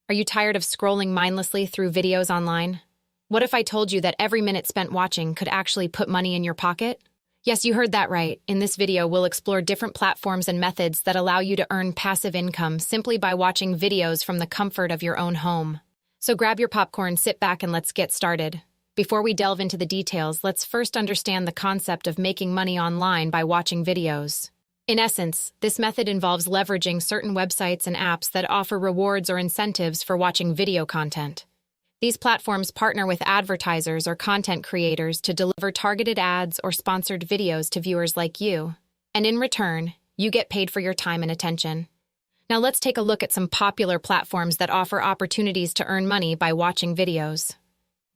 Are you tired of scrolling mindlessly through videos online? What if I told you that every minute spent watching could actually put money in your pocket? Yes, you heard that right. In this video, we'll explore different platforms and methods that allow you to earn passive income simply by watching videos from the comfort of your own home. So grab your popcorn, sit back, and let's get started. Before we delve into the details, let's first understand the concept of making money online by watching videos. In essence, this method involves leveraging certain websites and apps that offer rewards or incentives for watching video content. These platforms partner with advertisers or content creators to deliver targeted ads or sponsored videos to viewers like you. And in return, you get paid for your time and attention. Now let's take a look at some popular platforms that offer opportunities to earn money by watching videos.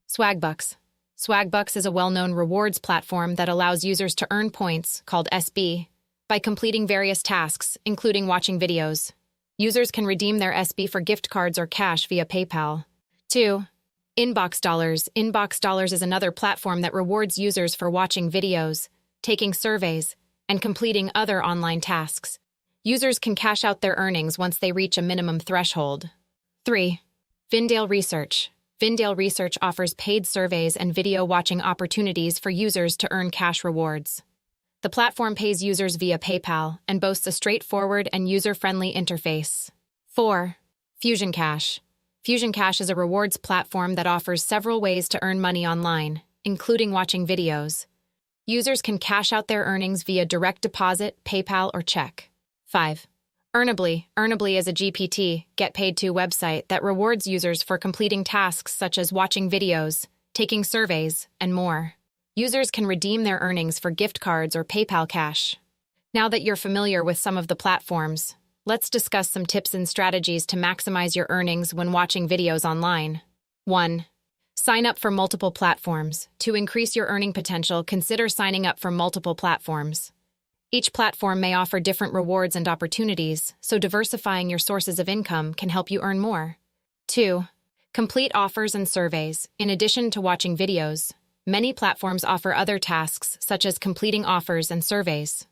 Swagbucks. Swagbucks is a well-known rewards platform that allows users to earn points, called SB, by completing various tasks, including watching videos. Users can redeem their SB for gift cards or cash via PayPal. 2. Inbox Dollars. Inbox Dollars is another platform that rewards users for watching videos, taking surveys, and completing other online tasks. Users can cash out their earnings once they reach a minimum threshold. 3. Vindale Research. Vindale Research offers paid surveys and video watching opportunities for users to earn cash rewards. The platform pays users via PayPal and boasts a straightforward and user-friendly interface. 4. Fusion Cash. Fusion Cash is a rewards platform that offers several ways to earn money online, including watching videos. Users can cash out their earnings via direct deposit, PayPal, or check. 5. Earnably. Earnably is a GPT, get-paid-to website that rewards users for completing tasks such as watching videos, taking surveys, and more. Users can redeem their earnings for gift cards or PayPal cash. Now that you're familiar with some of the platforms, let's discuss some tips and strategies to maximize your earnings when watching videos online. 1. Sign up for multiple platforms. To increase your earning potential, consider signing up for multiple platforms. Each platform may offer different rewards and opportunities, so diversifying your sources of income can help you earn more. 2. Complete offers and surveys. In addition to watching videos, many platforms offer other tasks, such as completing offers and surveys.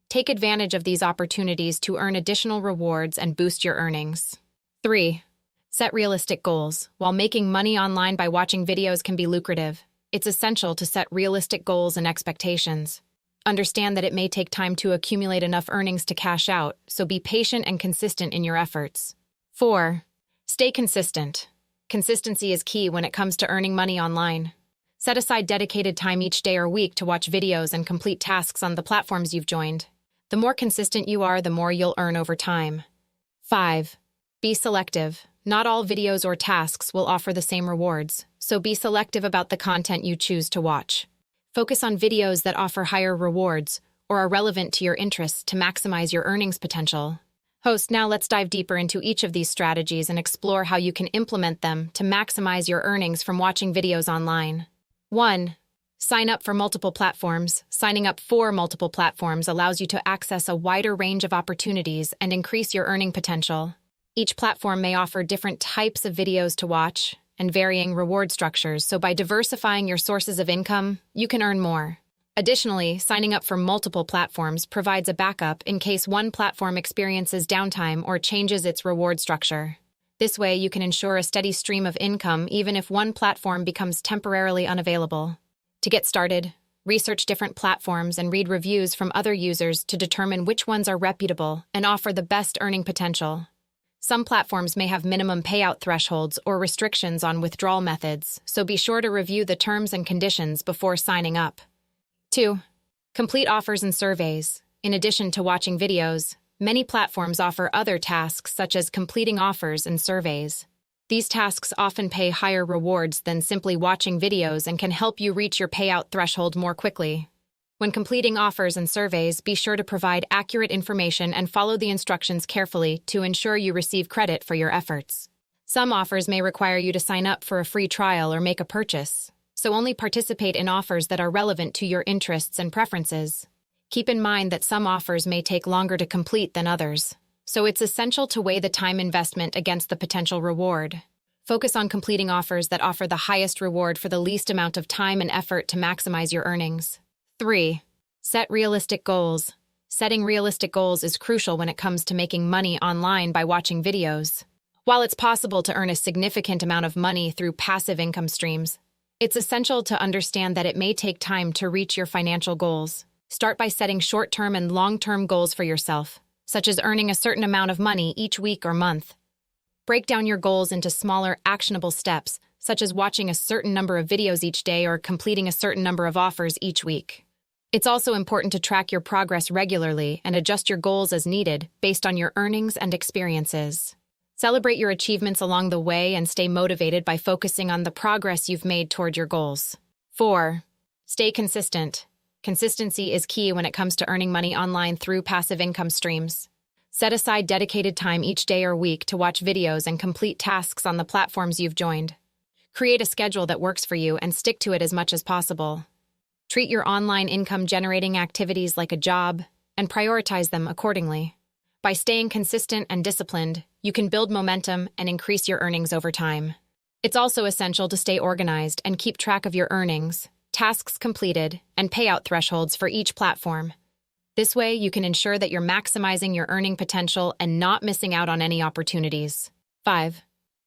Take advantage of these opportunities to earn additional rewards and boost your earnings. 3. Set realistic goals. While making money online by watching videos can be lucrative, it's essential to set realistic goals and expectations. Understand that it may take time to accumulate enough earnings to cash out, so be patient and consistent in your efforts. 4. Stay consistent. Consistency is key when it comes to earning money online. Set aside dedicated time each day or week to watch videos and complete tasks on the platforms you've joined. The more consistent you are, the more you'll earn over time. 5. Be selective. Not all videos or tasks will offer the same rewards, so be selective about the content you choose to watch. Focus on videos that offer higher rewards or are relevant to your interests to maximize your earnings potential. Host, now let's dive deeper into each of these strategies and explore how you can implement them to maximize your earnings from watching videos online. 1. Sign up for multiple platforms. Signing up for multiple platforms allows you to access a wider range of opportunities and increase your earning potential. Each platform may offer different types of videos to watch and varying reward structures, so by diversifying your sources of income, you can earn more. Additionally, signing up for multiple platforms provides a backup in case one platform experiences downtime or changes its reward structure. This way, you can ensure a steady stream of income even if one platform becomes temporarily unavailable. To get started, research different platforms and read reviews from other users to determine which ones are reputable and offer the best earning potential. Some platforms may have minimum payout thresholds or restrictions on withdrawal methods, so be sure to review the terms and conditions before signing up. 2. Complete offers and surveys. In addition to watching videos, many platforms offer other tasks such as completing offers and surveys. These tasks often pay higher rewards than simply watching videos and can help you reach your payout threshold more quickly. When completing offers and surveys, be sure to provide accurate information and follow the instructions carefully to ensure you receive credit for your efforts. Some offers may require you to sign up for a free trial or make a purchase, so only participate in offers that are relevant to your interests and preferences. Keep in mind that some offers may take longer to complete than others, so it's essential to weigh the time investment against the potential reward. Focus on completing offers that offer the highest reward for the least amount of time and effort to maximize your earnings. 3. Set realistic goals. Setting realistic goals is crucial when it comes to making money online by watching videos. While it's possible to earn a significant amount of money through passive income streams, it's essential to understand that it may take time to reach your financial goals. Start by setting short-term and long-term goals for yourself, such as earning a certain amount of money each week or month. Break down your goals into smaller, actionable steps, such as watching a certain number of videos each day or completing a certain number of offers each week. It's also important to track your progress regularly and adjust your goals as needed based on your earnings and experiences. Celebrate your achievements along the way and stay motivated by focusing on the progress you've made toward your goals. 4. Stay consistent. Consistency is key when it comes to earning money online through passive income streams. Set aside dedicated time each day or week to watch videos and complete tasks on the platforms you've joined. Create a schedule that works for you and stick to it as much as possible. Treat your online income-generating activities like a job and prioritize them accordingly. By staying consistent and disciplined, you can build momentum and increase your earnings over time. It's also essential to stay organized and keep track of your earnings, tasks completed, and payout thresholds for each platform. This way, you can ensure that you're maximizing your earning potential and not missing out on any opportunities. 5.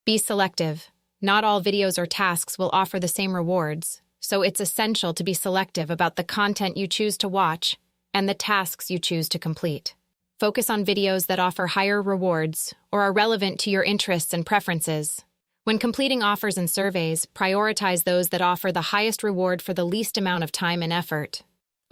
Be selective. Not all videos or tasks will offer the same rewards, so it's essential to be selective about the content you choose to watch and the tasks you choose to complete. Focus on videos that offer higher rewards or are relevant to your interests and preferences. When completing offers and surveys, prioritize those that offer the highest reward for the least amount of time and effort.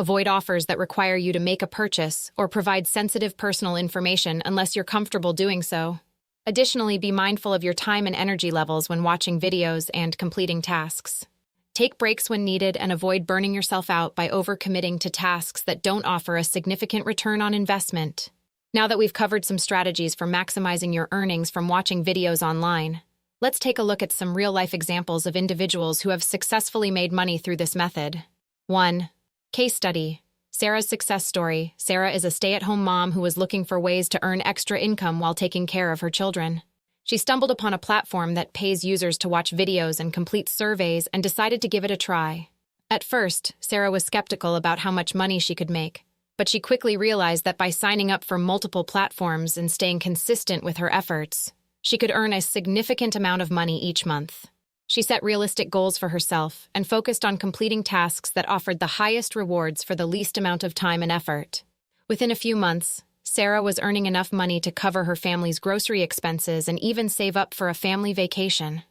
Avoid offers that require you to make a purchase or provide sensitive personal information unless you're comfortable doing so. Additionally, be mindful of your time and energy levels when watching videos and completing tasks. Take breaks when needed and avoid burning yourself out by overcommitting to tasks that don't offer a significant return on investment. Now that we've covered some strategies for maximizing your earnings from watching videos online, let's take a look at some real-life examples of individuals who have successfully made money through this method. 1. Case study. Sarah's success story. Sarah is a stay-at-home mom who was looking for ways to earn extra income while taking care of her children. She stumbled upon a platform that pays users to watch videos and complete surveys and decided to give it a try. At first, Sarah was skeptical about how much money she could make, but she quickly realized that by signing up for multiple platforms and staying consistent with her efforts, she could earn a significant amount of money each month. She set realistic goals for herself and focused on completing tasks that offered the highest rewards for the least amount of time and effort. Within a few months, Sarah was earning enough money to cover her family's grocery expenses and even save up for a family vacation.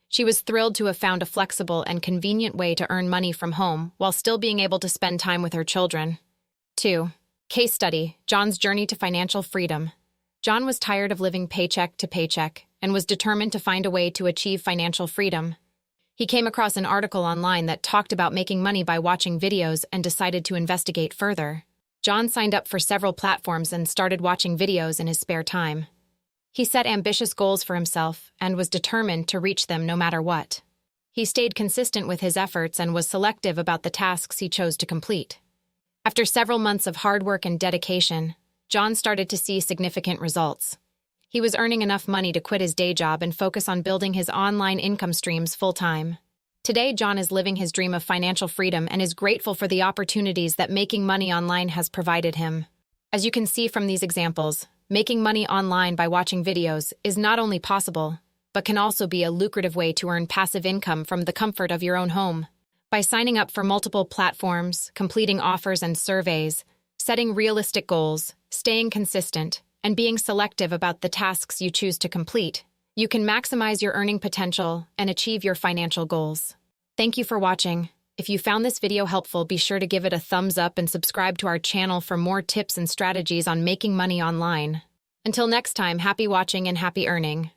She was thrilled to have found a flexible and convenient way to earn money from home while still being able to spend time with her children. 2. Case study. John's journey to financial freedom. John was tired of living paycheck to paycheck and was determined to find a way to achieve financial freedom. He came across an article online that talked about making money by watching videos and decided to investigate further. John signed up for several platforms and started watching videos in his spare time. He set ambitious goals for himself and was determined to reach them no matter what. He stayed consistent with his efforts and was selective about the tasks he chose to complete. After several months of hard work and dedication, John started to see significant results. He was earning enough money to quit his day job and focus on building his online income streams full-time. Today, John is living his dream of financial freedom and is grateful for the opportunities that making money online has provided him. As you can see from these examples, making money online by watching videos is not only possible, but can also be a lucrative way to earn passive income from the comfort of your own home. By signing up for multiple platforms, completing offers and surveys, setting realistic goals, staying consistent, and being selective about the tasks you choose to complete, you can maximize your earning potential and achieve your financial goals. Thank you for watching. If you found this video helpful, be sure to give it a thumbs up and subscribe to our channel for more tips and strategies on making money online. Until next time, happy watching and happy earning.